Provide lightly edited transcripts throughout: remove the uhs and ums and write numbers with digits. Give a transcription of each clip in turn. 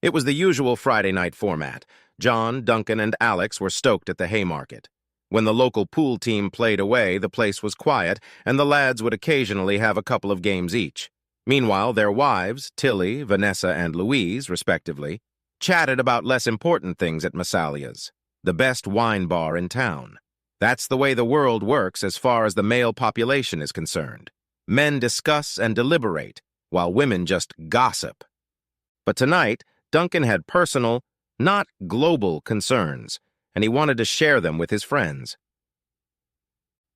It was the usual Friday night format. John, Duncan, and Alex were stoked at the Haymarket. When the local pool team played away, the place was quiet, and the lads would occasionally have a couple of games each. Meanwhile, their wives, Tilly, Vanessa, and Louise, respectively, chatted about less important things at Massalia's, the best wine bar in town. That's the way the world works as far as the male population is concerned. Men discuss and deliberate, while women just gossip. But tonight, Duncan had personal, not global concerns, and he wanted to share them with his friends.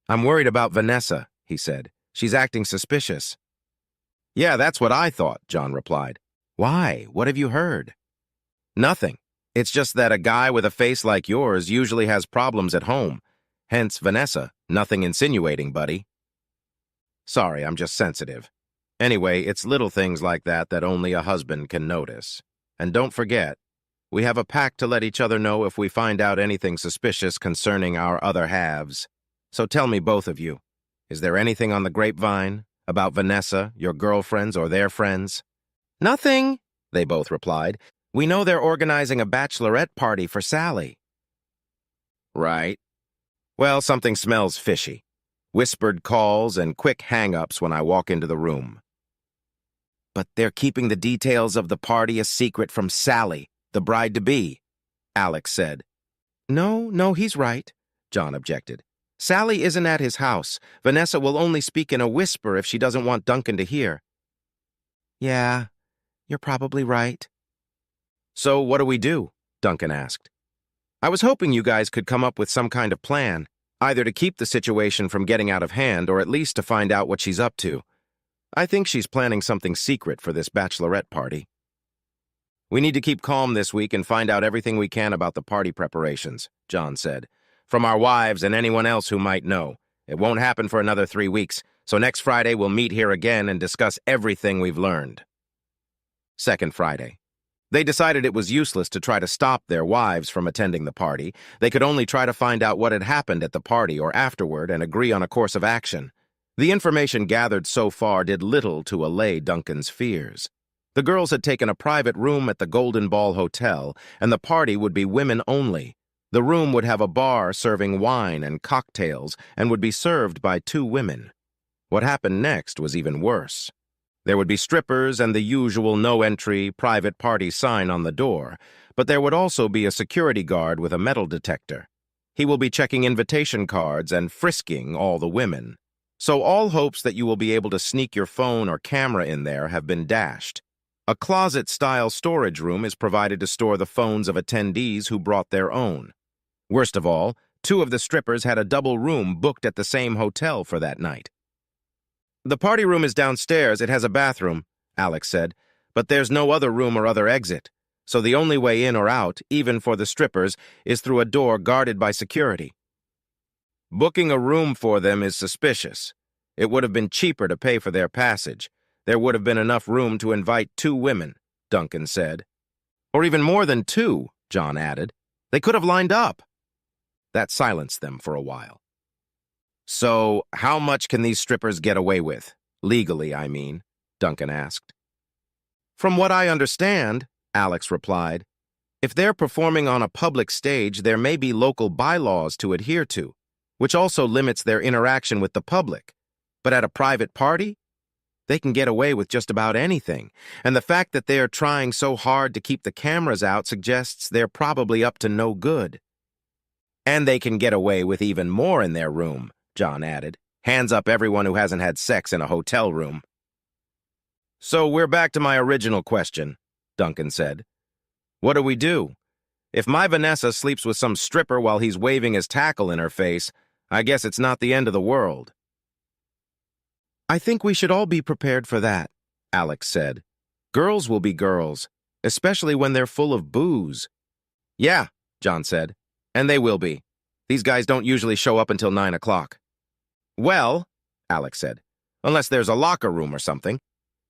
"I'm worried about Vanessa," he said. "She's acting suspicious." "Yeah, that's what I thought," John replied. "Why? What have you heard?" "Nothing. It's just that a guy with a face like yours usually has problems at home. Hence, Vanessa, nothing insinuating, buddy." "Sorry, I'm just sensitive. Anyway, it's little things like that that only a husband can notice. And don't forget, we have a pact to let each other know if we find out anything suspicious concerning our other halves. So tell me, both of you, is there anything on the grapevine about Vanessa, your girlfriends, or their friends?" "Nothing," they both replied. "We know they're organizing a bachelorette party for Sally." "Right. Well, something smells fishy. Whispered calls and quick hang-ups when I walk into the room." "But they're keeping the details of the party a secret from Sally, the bride-to-be," Alex said. No, he's right," John objected. "Sally isn't at his house. Vanessa will only speak in a whisper if she doesn't want Duncan to hear." "Yeah, you're probably right." "So what do we do?" Duncan asked. "I was hoping you guys could come up with some kind of plan, either to keep the situation from getting out of hand or at least to find out what she's up to. I think she's planning something secret for this bachelorette party." "We need to keep calm this week and find out everything we can about the party preparations," John said. "From our wives and anyone else who might know. It won't happen for another 3 weeks, so next Friday we'll meet here again and discuss everything we've learned." Second Friday. They decided it was useless to try to stop their wives from attending the party. They could only try to find out what had happened at the party or afterward and agree on a course of action. The information gathered so far did little to allay Duncan's fears. The girls had taken a private room at the Golden Ball Hotel, and the party would be women only. The room would have a bar serving wine and cocktails and would be served by 2 women. What happened next was even worse. There would be strippers and the usual no-entry, private party sign on the door, but there would also be a security guard with a metal detector. He will be checking invitation cards and frisking all the women. So all hopes that you will be able to sneak your phone or camera in there have been dashed. A closet-style storage room is provided to store the phones of attendees who brought their own. Worst of all, 2 of the strippers had a double room booked at the same hotel for that night. "The party room is downstairs. It has a bathroom," Alex said, "but there's no other room or other exit. So the only way in or out, even for the strippers, is through a door guarded by security." "Booking a room for them is suspicious. It would have been cheaper to pay for their passage. There would have been enough room to invite 2 women, Duncan said. "Or even more than 2, John added. "They could have lined up." That silenced them for a while. "So, how much can these strippers get away with? Legally, I mean," Duncan asked. "From what I understand," Alex replied, "if they're performing on a public stage, there may be local bylaws to adhere to, which also limits their interaction with the public. But at a private party, they can get away with just about anything, and the fact that they are trying so hard to keep the cameras out suggests they're probably up to no good." "And they can get away with even more in their room," John added. "Hands up everyone who hasn't had sex in a hotel room." "So we're back to my original question," Duncan said. "What do we do? If my Vanessa sleeps with some stripper while he's waving his tackle in her face, I guess it's not the end of the world." "I think we should all be prepared for that," Alex said. "Girls will be girls, especially when they're full of booze." "Yeah," John said, "and they will be. These guys don't usually show up until 9 o'clock. "Well," Alex said, "unless there's a locker room or something.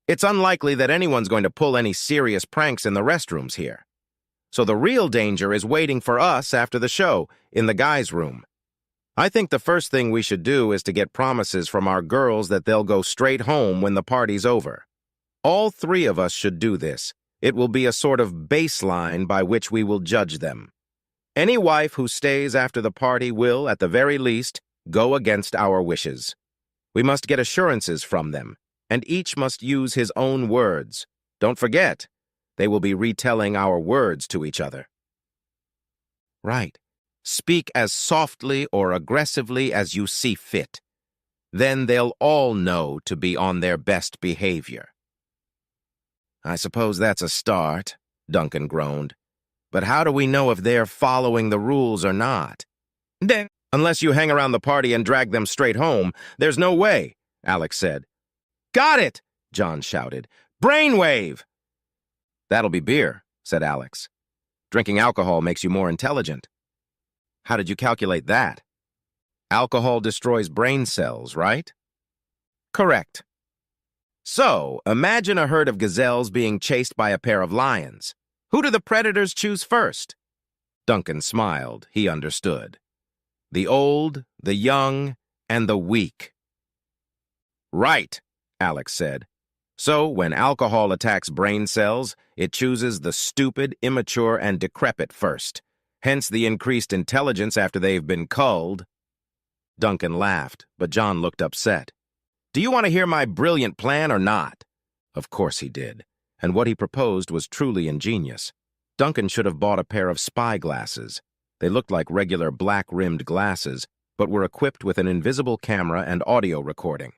It's unlikely that anyone's going to pull any serious pranks in the restrooms here. So the real danger is waiting for us after the show, in the guys' room. I think the first thing we should do is to get promises from our girls that they'll go straight home when the party's over. All 3 of us should do this. It will be a sort of baseline by which we will judge them. Any wife who stays after the party will, at the very least, go against our wishes. We must get assurances from them, and each must use his own words. Don't forget, they will be retelling our words to each other. Right. Speak as softly or aggressively as you see fit. Then they'll all know to be on their best behavior. I suppose that's a start, Duncan groaned. But how do we know if they're following the rules or not? Unless you hang around the party and drag them straight home, there's no way, Alex said. Got it, John shouted. Brainwave! That'll be beer, said Alex. Drinking alcohol makes you more intelligent. How did you calculate that? Alcohol destroys brain cells, right? Correct. So, imagine a herd of gazelles being chased by a pair of lions. Who do the predators choose first? Duncan smiled. He understood. The old, the young, and the weak. Right, Alex said. So, when alcohol attacks brain cells, it chooses the stupid, immature, and decrepit first. Hence the increased intelligence after they've been culled. Duncan laughed, but John looked upset. Do you want to hear my brilliant plan or not? Of course he did, and what he proposed was truly ingenious. Duncan should have bought a pair of spy glasses. They looked like regular black-rimmed glasses, but were equipped with an invisible camera and audio recording.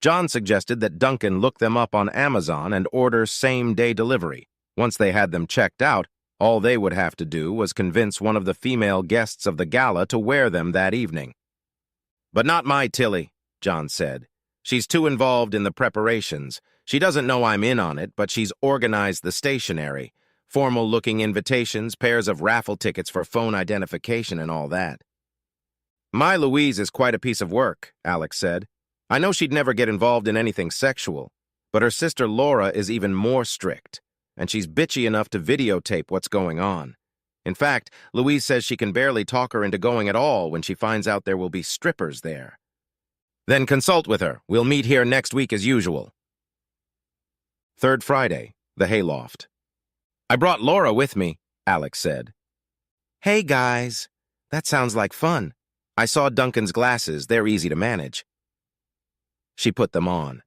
John suggested that Duncan look them up on Amazon and order same-day delivery. Once they had them checked out, all they would have to do was convince one of the female guests of the gala to wear them that evening. But not my Tilly, John said. She's too involved in the preparations. She doesn't know I'm in on it, but she's organized the stationery. Formal-looking invitations, pairs of raffle tickets for phone identification and all that. My Louise is quite a piece of work, Alex said. I know she'd never get involved in anything sexual, but her sister Laura is even more strict, and she's bitchy enough to videotape what's going on. In fact, Louise says she can barely talk her into going at all when she finds out there will be strippers there. Then consult with her. We'll meet here next week as usual. Third Friday, the hayloft. I brought Laura with me, Alex said. Hey, guys. That sounds like fun. I saw Duncan's glasses. They're easy to manage. She put them on.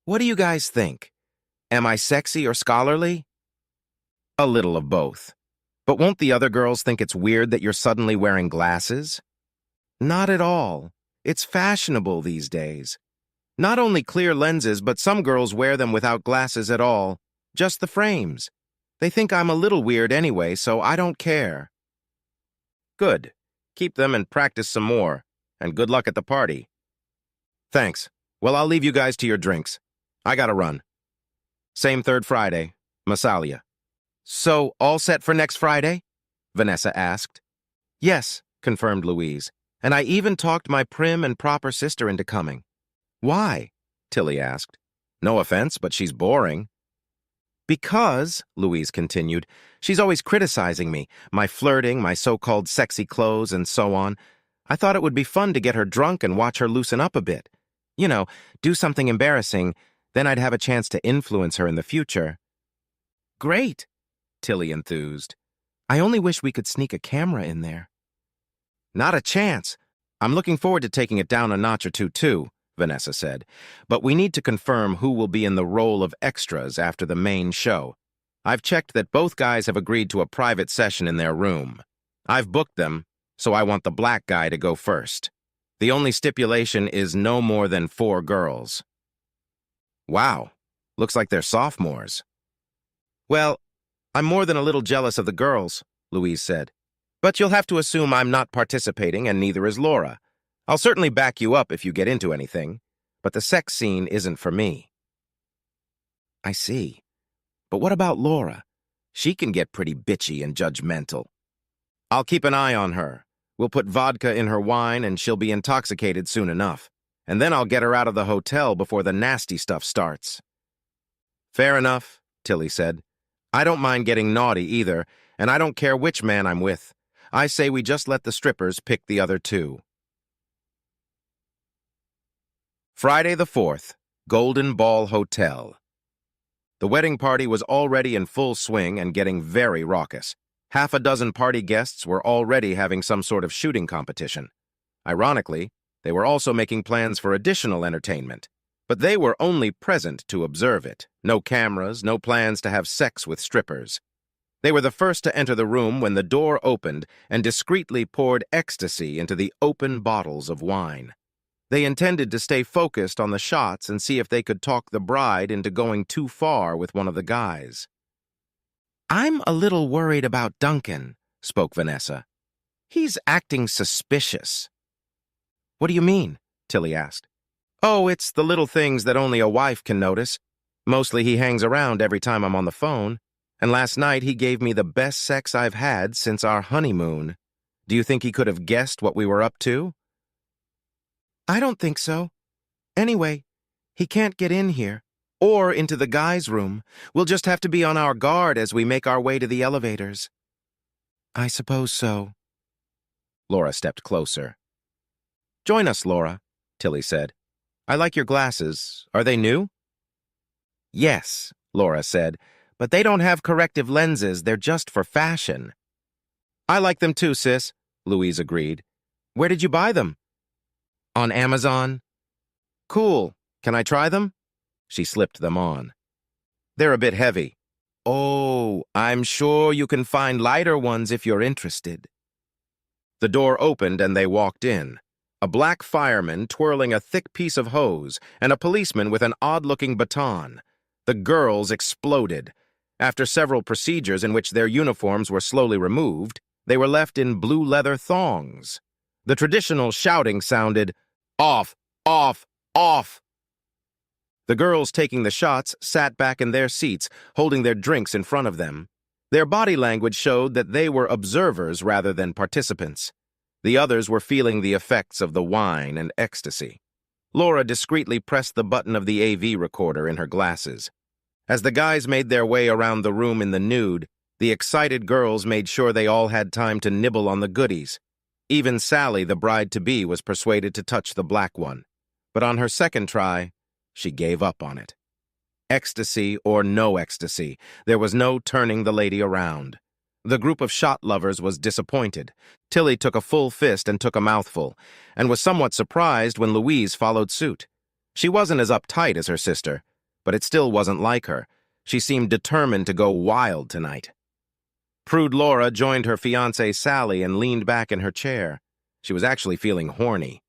What do you guys think? Am I sexy or scholarly? A little of both. But won't the other girls think it's weird that you're suddenly wearing glasses? Not at all. It's fashionable these days. Not only clear lenses, but some girls wear them without glasses at all. Just the frames. They think I'm a little weird anyway, so I don't care. Good. Keep them and practice some more. And good luck at the party. Thanks. Well, I'll leave you guys to your drinks. I gotta run. Same third Friday. Massalia. So, all set for next Friday? Vanessa asked. Yes, confirmed Louise. And I even talked my prim and proper sister into coming. Why? Tilly asked. No offense, but she's boring. Because, Louise continued, she's always criticizing me, my flirting, my so-called sexy clothes, and so on. I thought it would be fun to get her drunk and watch her loosen up a bit. You know, do something embarrassing, then I'd have a chance to influence her in the future. Great, Tilly enthused. I only wish we could sneak a camera in there. Not a chance. I'm looking forward to taking it down a notch or two, too, Vanessa said. But we need to confirm who will be in the role of extras after the main show. I've checked that both guys have agreed to a private session in their room. I've booked them, so I want the black guy to go first. The only stipulation is no more than 4 girls. Wow, looks like they're sophomores. Well, I'm more than a little jealous of the girls, Louise said. But you'll have to assume I'm not participating, and neither is Laura. I'll certainly back you up if you get into anything, but the sex scene isn't for me. I see. But what about Laura? She can get pretty bitchy and judgmental. I'll keep an eye on her. We'll put vodka in her wine, and she'll be intoxicated soon enough. And then I'll get her out of the hotel before the nasty stuff starts. Fair enough, Tilly said. I don't mind getting naughty either, and I don't care which man I'm with. I say we just let the strippers pick the other 2. Friday the 4th, Golden Ball Hotel. The wedding party was already in full swing and getting very raucous. Half a dozen party guests were already having some sort of shooting competition. Ironically, they were also making plans for additional entertainment. But they were only present to observe it. No cameras, no plans to have sex with strippers. They were the first to enter the room when the door opened and discreetly poured ecstasy into the open bottles of wine. They intended to stay focused on the shots and see if they could talk the bride into going too far with one of the guys. "I'm a little worried about Duncan," spoke Vanessa. "He's acting suspicious." "What do you mean?" Tilly asked. "Oh, it's the little things that only a wife can notice. Mostly he hangs around every time I'm on the phone. And last night he gave me the best sex I've had since our honeymoon. Do you think he could have guessed what we were up to?" "I don't think so. Anyway, he can't get in here, or into the guys' room. We'll just have to be on our guard as we make our way to the elevators." "I suppose so." Laura stepped closer. "Join us, Laura," Tilly said. "I like your glasses. Are they new?" "Yes," Laura said, "but they don't have corrective lenses. They're just for fashion." "I like them too, sis," Louise agreed. "Where did you buy them?" "On Amazon." "Cool. Can I try them?" She slipped them on. "They're a bit heavy." "Oh, I'm sure you can find lighter ones if you're interested." The door opened and they walked in. A black fireman twirling a thick piece of hose and a policeman with an odd-looking baton. The girls exploded. After several procedures in which their uniforms were slowly removed, they were left in blue leather thongs. The traditional shouting sounded, "Off! Off! Off!" The girls taking the shots sat back in their seats, holding their drinks in front of them. Their body language showed that they were observers rather than participants. The others were feeling the effects of the wine and ecstasy. Laura discreetly pressed the button of the AV recorder in her glasses. As the guys made their way around the room in the nude, the excited girls made sure they all had time to nibble on the goodies. Even Sally, the bride-to-be, was persuaded to touch the black one. But on her second try, she gave up on it. Ecstasy or no ecstasy, there was no turning the lady around. The group of shot lovers was disappointed. Tilly took a full fist and took a mouthful, and was somewhat surprised when Louise followed suit. She wasn't as uptight as her sister, but it still wasn't like her. She seemed determined to go wild tonight. Prude Laura joined her fiancée Sally and leaned back in her chair. She was actually feeling horny.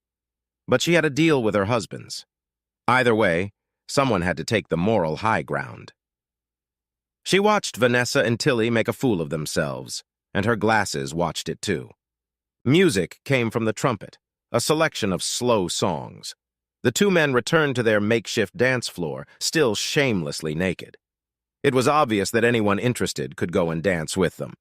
But she had a deal with her husbands. Either way, someone had to take the moral high ground. She watched Vanessa and Tilly make a fool of themselves, and her glasses watched it too. Music came from the trumpet, a selection of slow songs. The two men returned to their makeshift dance floor, still shamelessly naked. It was obvious that anyone interested could go and dance with them.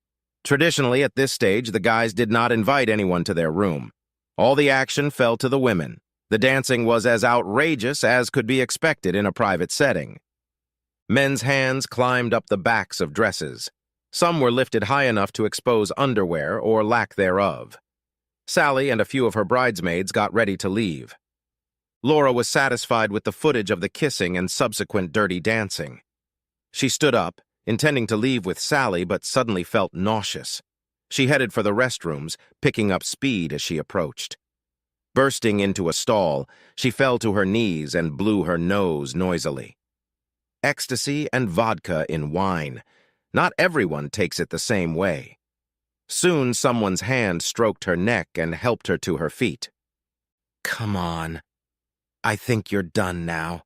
Traditionally, at this stage, the guys did not invite anyone to their room. All the action fell to the women. The dancing was as outrageous as could be expected in a private setting. Men's hands climbed up the backs of dresses. Some were lifted high enough to expose underwear or lack thereof. Sally and a few of her bridesmaids got ready to leave. Laura was satisfied with the footage of the kissing and subsequent dirty dancing. She stood up, intending to leave with Sally, but suddenly felt nauseous. She headed for the restrooms, picking up speed as she approached. Bursting into a stall, she fell to her knees and blew her nose noisily. Ecstasy and vodka in wine. Not everyone takes it the same way. Soon someone's hand stroked her neck and helped her to her feet. "Come on. I think you're done now.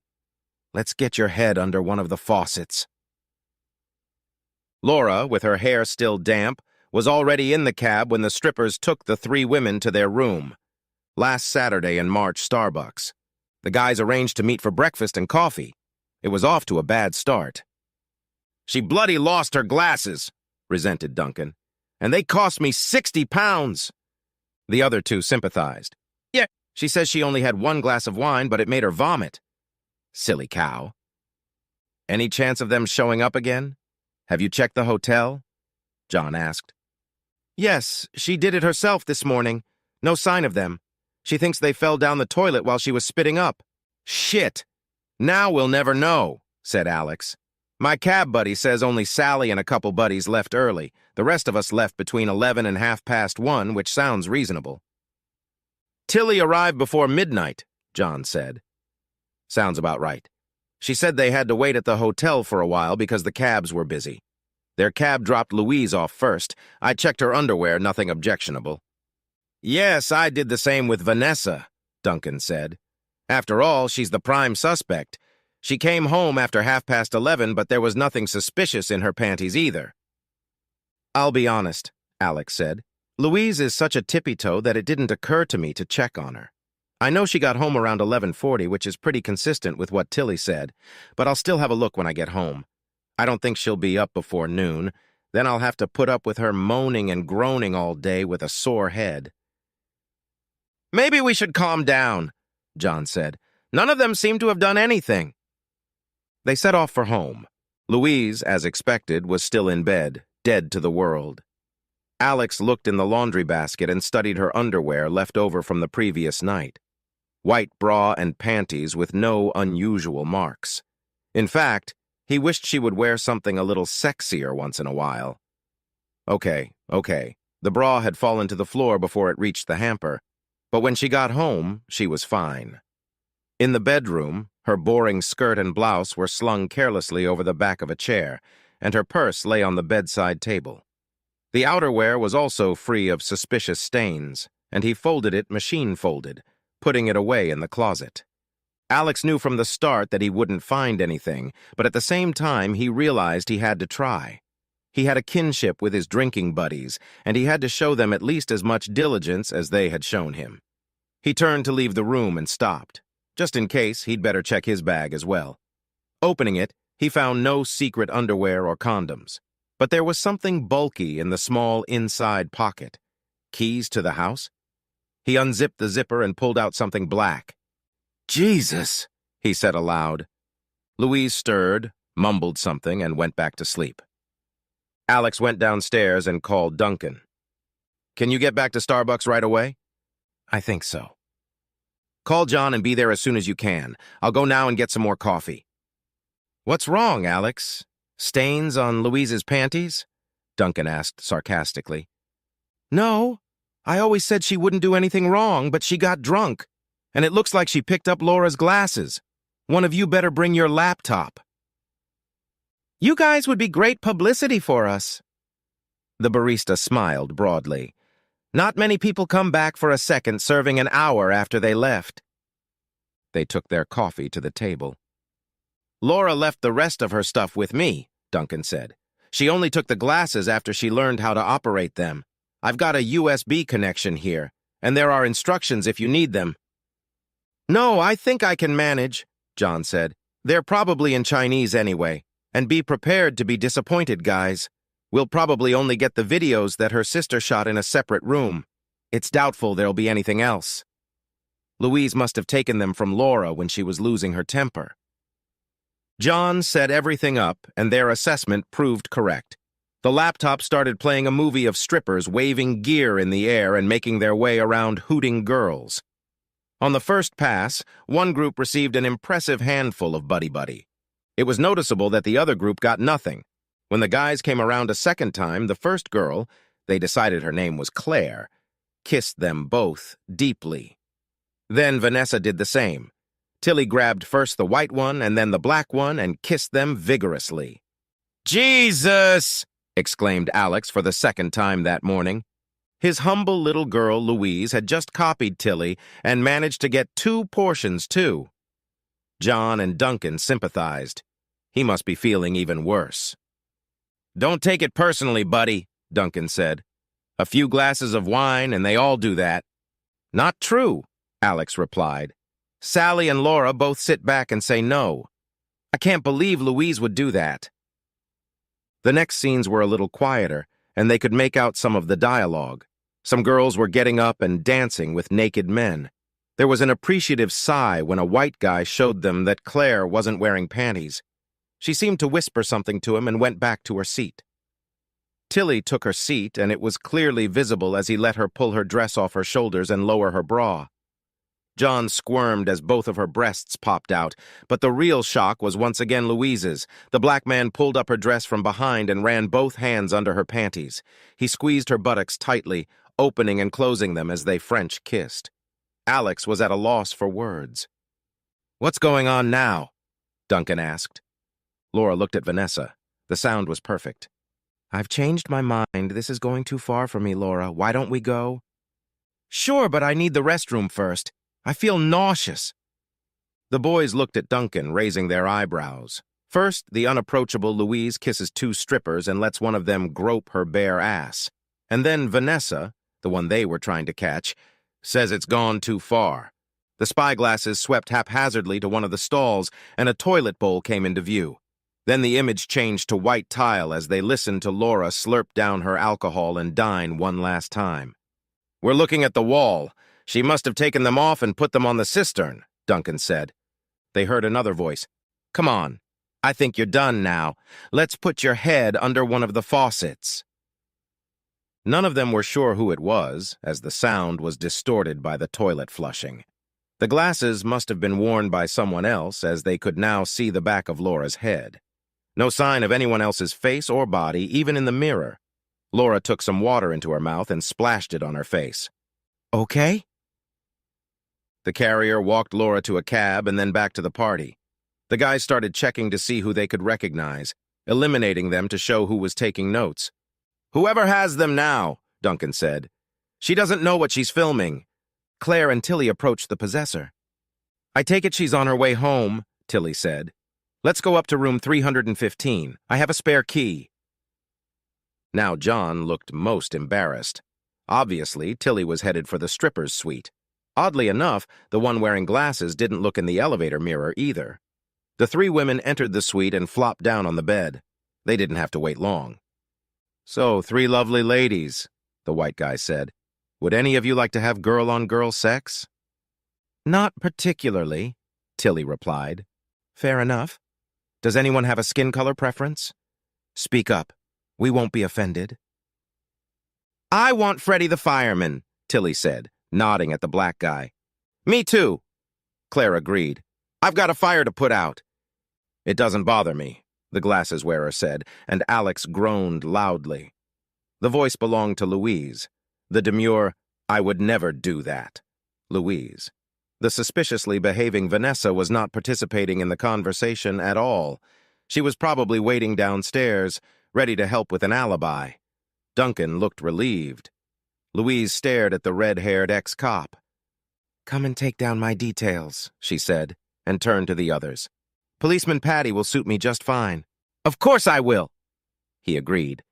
Let's get your head under one of the faucets." Laura, with her hair still damp, was already in the cab when the strippers took the three women to their room. Last Saturday in March, Starbucks. The guys arranged to meet for breakfast and coffee. It was off to a bad start. "She bloody lost her glasses," resented Duncan. "And they cost me 60 pounds. The other two sympathized. "Yeah, she says she only had one glass of wine, but it made her vomit." "Silly cow." "Any chance of them showing up again? Have you checked the hotel?" John asked. "Yes, she did it herself this morning. No sign of them. She thinks they fell down the toilet while she was spitting up." "Shit! Now we'll never know," said Alex. My cab buddy says only Sally and a couple buddies left early. The rest of us left between 11 and 1:30, which sounds reasonable. Tilly arrived before midnight, John said. Sounds about right. She said they had to wait at the hotel for a while because the cabs were busy. Their cab dropped Louise off first. I checked her underwear, nothing objectionable. Yes, I did the same with Vanessa, Duncan said. After all, she's the prime suspect. She came home after 11:30, but there was nothing suspicious in her panties either. I'll be honest, Alex said. Louise is such a tippy-toe that it didn't occur to me to check on her. I know she got home around 11:40, which is pretty consistent with what Tilly said, but I'll still have a look when I get home. I don't think she'll be up before noon. Then I'll have to put up with her moaning and groaning all day with a sore head. Maybe we should calm down, John said. None of them seem to have done anything. They set off for home. Louise, as expected, was still in bed, dead to the world. Alex looked in the laundry basket and studied her underwear left over from the previous night. White bra and panties with no unusual marks. In fact, he wished she would wear something a little sexier once in a while. Okay. The bra had fallen to the floor before it reached the hamper, but when she got home, she was fine. In the bedroom, her boring skirt and blouse were slung carelessly over the back of a chair, and her purse lay on the bedside table. The outerwear was also free of suspicious stains, and he folded it machine-folded, putting it away in the closet. Alex knew from the start that he wouldn't find anything, but at the same time he realized he had to try. He had a kinship with his drinking buddies, and he had to show them at least as much diligence as they had shown him. He turned to leave the room and stopped. Just in case, he'd better check his bag as well. Opening it, he found no secret underwear or condoms, but there was something bulky in the small inside pocket. Keys to the house? He unzipped the zipper and pulled out something black. Jesus, he said aloud. Louise stirred, mumbled something, and went back to sleep. Alex went downstairs and called Duncan. Can you get back to Starbucks right away? I think so. Call John and be there as soon as you can. I'll go now and get some more coffee. What's wrong, Alex? Stains on Louise's panties? Duncan asked sarcastically. No, I always said she wouldn't do anything wrong, but she got drunk. And it looks like she picked up Laura's glasses. One of you better bring your laptop. You guys would be great publicity for us. The barista smiled broadly. Not many people come back for a second, serving an hour after they left. They took their coffee to the table. Laura left the rest of her stuff with me, Duncan said. She only took the glasses after she learned how to operate them. I've got a USB connection here, and there are instructions if you need them. No, I think I can manage, John said. They're probably in Chinese anyway, and be prepared to be disappointed, guys. We'll probably only get the videos that her sister shot in a separate room. It's doubtful there'll be anything else. Louise must have taken them from Laura when she was losing her temper. John set everything up, and their assessment proved correct. The laptop started playing a movie of strippers waving gear in the air and making their way around hooting girls. On the first pass, one group received an impressive handful of buddy-buddy. It was noticeable that the other group got nothing. When the guys came around a second time, the first girl, they decided her name was Claire, kissed them both deeply. Then Vanessa did the same. Tilly grabbed first the white one and then the black one and kissed them vigorously. Jesus! Exclaimed Alex for the second time that morning. His humble little girl, Louise, had just copied Tilly and managed to get 2 portions, too. John and Duncan sympathized. He must be feeling even worse. Don't take it personally, buddy, Duncan said. A few glasses of wine and they all do that. Not true, Alex replied. Sally and Laura both sit back and say no. I can't believe Louise would do that. The next scenes were a little quieter, and they could make out some of the dialogue. Some girls were getting up and dancing with naked men. There was an appreciative sigh when a white guy showed them that Claire wasn't wearing panties. She seemed to whisper something to him and went back to her seat. Tilly took her seat, and it was clearly visible as he let her pull her dress off her shoulders and lower her bra. John squirmed as both of her breasts popped out, but the real shock was once again Louise's. The black man pulled up her dress from behind and ran both hands under her panties. He squeezed her buttocks tightly, opening and closing them as they French kissed. Alex was at a loss for words. "What's going on now?" Duncan asked. Laura looked at Vanessa. The sound was perfect. "I've changed my mind. This is going too far for me, Laura. Why don't we go?" "Sure, but I need the restroom first. I feel nauseous." The boys looked at Duncan, raising their eyebrows. First, the unapproachable Louise kisses two strippers and lets one of them grope her bare ass. And then Vanessa, the one they were trying to catch, says it's gone too far. The spyglasses swept haphazardly to one of the stalls, and a toilet bowl came into view. Then the image changed to white tile as they listened to Laura slurp down her alcohol and dine one last time. "We're looking at the wall. She must have taken them off and put them on the cistern," Duncan said. They heard another voice. "Come on. I think you're done now. Let's put your head under one of the faucets." None of them were sure who it was, as the sound was distorted by the toilet flushing. The glasses must have been worn by someone else, as they could now see the back of Laura's head. No sign of anyone else's face or body, even in the mirror. Laura took some water into her mouth and splashed it on her face. "Okay?" The carrier walked Laura to a cab and then back to the party. The guys started checking to see who they could recognize, eliminating them to show who was taking notes. "Whoever has them now," Duncan said. "She doesn't know what she's filming." Claire and Tilly approached the possessor. "I take it she's on her way home," Tilly said. "Let's go up to room 315. I have a spare key." Now John looked most embarrassed. Obviously, Tilly was headed for the stripper's suite. Oddly enough, the one wearing glasses didn't look in the elevator mirror either. The three women entered the suite and flopped down on the bed. They didn't have to wait long. "So, three lovely ladies," the white guy said. "Would any of you like to have girl-on-girl sex?" "Not particularly," Tilly replied. "Fair enough. Does anyone have a skin color preference? Speak up. We won't be offended." "I want Freddie the fireman," Tilly said, nodding at the black guy. "Me too," Claire agreed. "I've got a fire to put out." "It doesn't bother me," the glasses wearer said, and Alex groaned loudly. The voice belonged to Louise. The demure, "I would never do that," Louise. The suspiciously behaving Vanessa was not participating in the conversation at all. She was probably waiting downstairs, ready to help with an alibi. Duncan looked relieved. Louise stared at the red-haired ex-cop. "Come and take down my details," she said, and turned to the others. "Policeman Patty will suit me just fine." "Of course I will," he agreed.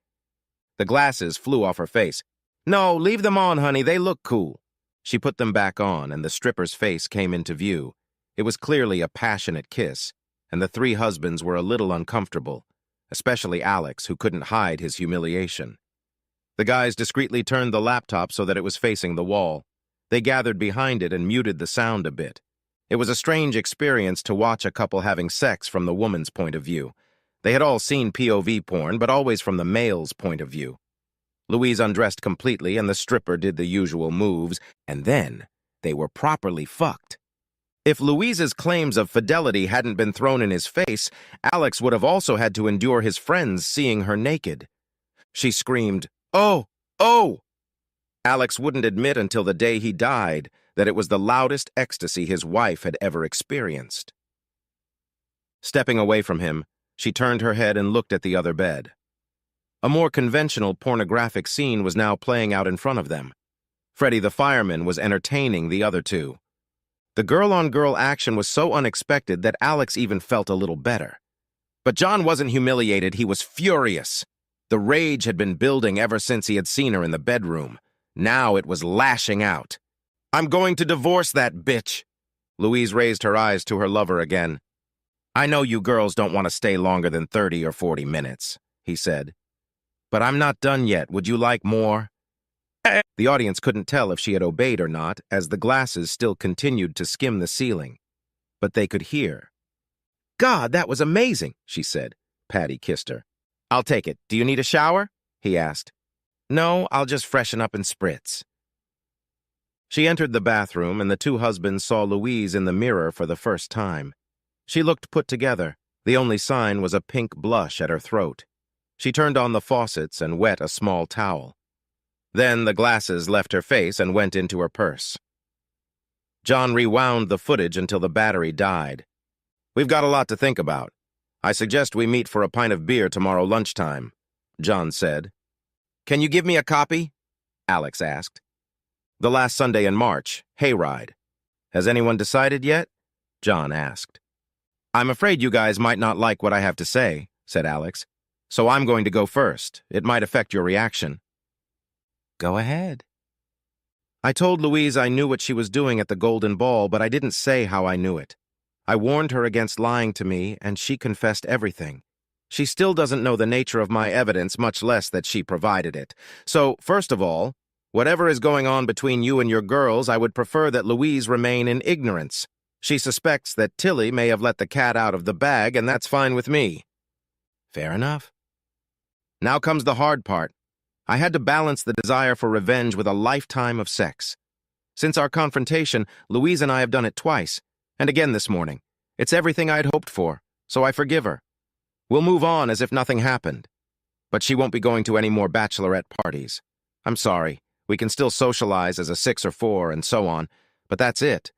The glasses flew off her face. "No, leave them on, honey. They look cool." She put them back on, and the stripper's face came into view. It was clearly a passionate kiss, and the three husbands were a little uncomfortable, especially Alex, who couldn't hide his humiliation. The guys discreetly turned the laptop so that it was facing the wall. They gathered behind it and muted the sound a bit. It was a strange experience to watch a couple having sex from the woman's point of view. They had all seen POV porn, but always from the male's point of view. Louise undressed completely, and the stripper did the usual moves, and then they were properly fucked. If Louise's claims of fidelity hadn't been thrown in his face, Alex would have also had to endure his friends seeing her naked. She screamed, "Oh! Oh!" Alex wouldn't admit until the day he died that it was the loudest ecstasy his wife had ever experienced. Stepping away from him, she turned her head and looked at the other bed. A more conventional pornographic scene was now playing out in front of them. Freddie the fireman was entertaining the other two. The girl-on-girl action was so unexpected that Alex even felt a little better. But John wasn't humiliated, he was furious. The rage had been building ever since he had seen her in the bedroom. Now it was lashing out. "I'm going to divorce that bitch." Louise raised her eyes to her lover again. "I know you girls don't want to stay longer than 30 or 40 minutes, he said. "But I'm not done yet. Would you like more?" The audience couldn't tell if she had obeyed or not, as the glasses still continued to skim the ceiling. But they could hear. "God, that was amazing," she said. Patty kissed her. "I'll take it. Do you need a shower?" he asked. "No, I'll just freshen up and spritz." She entered the bathroom, and the two husbands saw Louise in the mirror for the first time. She looked put together. The only sign was a pink blush at her throat. She turned on the faucets and wet a small towel. Then the glasses left her face and went into her purse. John rewound the footage until the battery died. "We've got a lot to think about. I suggest we meet for a pint of beer tomorrow lunchtime," John said. "Can you give me a copy?" Alex asked. "The last Sunday in March, hayride. Has anyone decided yet?" John asked. "I'm afraid you guys might not like what I have to say," said Alex. "So I'm going to go first. It might affect your reaction." "Go ahead." "I told Louise I knew what she was doing at the Golden Ball, but I didn't say how I knew it. I warned her against lying to me, and she confessed everything. She still doesn't know the nature of my evidence, much less that she provided it. So, first of all, whatever is going on between you and your girls, I would prefer that Louise remain in ignorance. She suspects that Tilly may have let the cat out of the bag, and that's fine with me." "Fair enough." "Now comes the hard part. I had to balance the desire for revenge with a lifetime of sex. Since our confrontation, Louise and I have done it twice, and again this morning. It's everything I'd hoped for, so I forgive her. We'll move on as if nothing happened. But she won't be going to any more bachelorette parties. I'm sorry. We can still socialize as a 6 or 4 and so on, but that's it.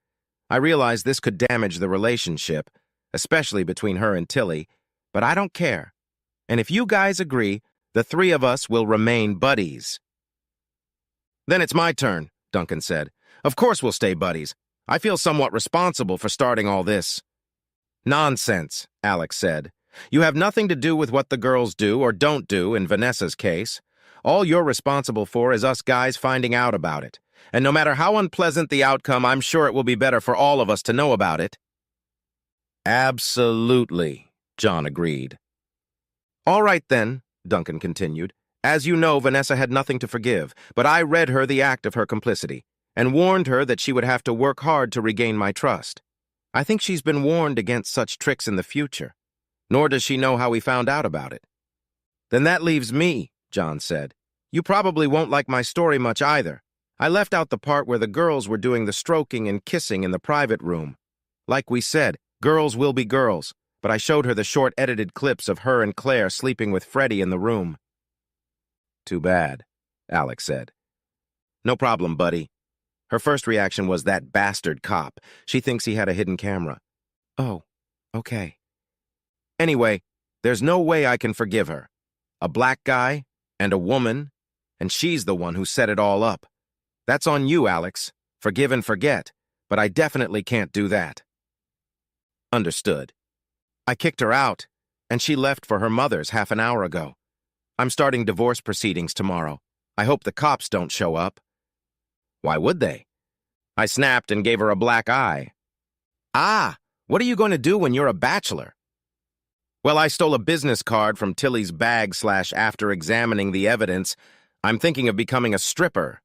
I realize this could damage the relationship, especially between her and Tilly, but I don't care. And if you guys agree, the 3 of us will remain buddies." "Then it's my turn," Duncan said. "Of course we'll stay buddies. I feel somewhat responsible for starting all this." "Nonsense," Alex said. "You have nothing to do with what the girls do or don't do in Vanessa's case. All you're responsible for is us guys finding out about it. And no matter how unpleasant the outcome, I'm sure it will be better for all of us to know about it." "Absolutely," John agreed. "All right then," Duncan continued. "As you know, Vanessa had nothing to forgive, but I read her the act of her complicity and warned her that she would have to work hard to regain my trust. I think she's been warned against such tricks in the future, nor does she know how we found out about it." "Then that leaves me," John said. "You probably won't like my story much either. I left out the part where the girls were doing the stroking and kissing in the private room. Like we said, girls will be girls, but I showed her the short edited clips of her and Claire sleeping with Freddie in the room." "Too bad," Alex said. "No problem, buddy." Her first reaction was that bastard cop. She thinks he had a hidden camera. "Oh, okay." "Anyway, there's no way I can forgive her. A black guy and a woman, and she's the one who set it all up. That's on you, Alex. Forgive and forget, but I definitely can't do that." "Understood. I kicked her out, and she left for her mother's half an hour ago. I'm starting divorce proceedings tomorrow. I hope the cops don't show up." "Why would they?" "I snapped and gave her a black eye." "Ah, what are you going to do when you're a bachelor?" "Well, I stole a business card from Tilly's bag / after examining the evidence, I'm thinking of becoming a stripper."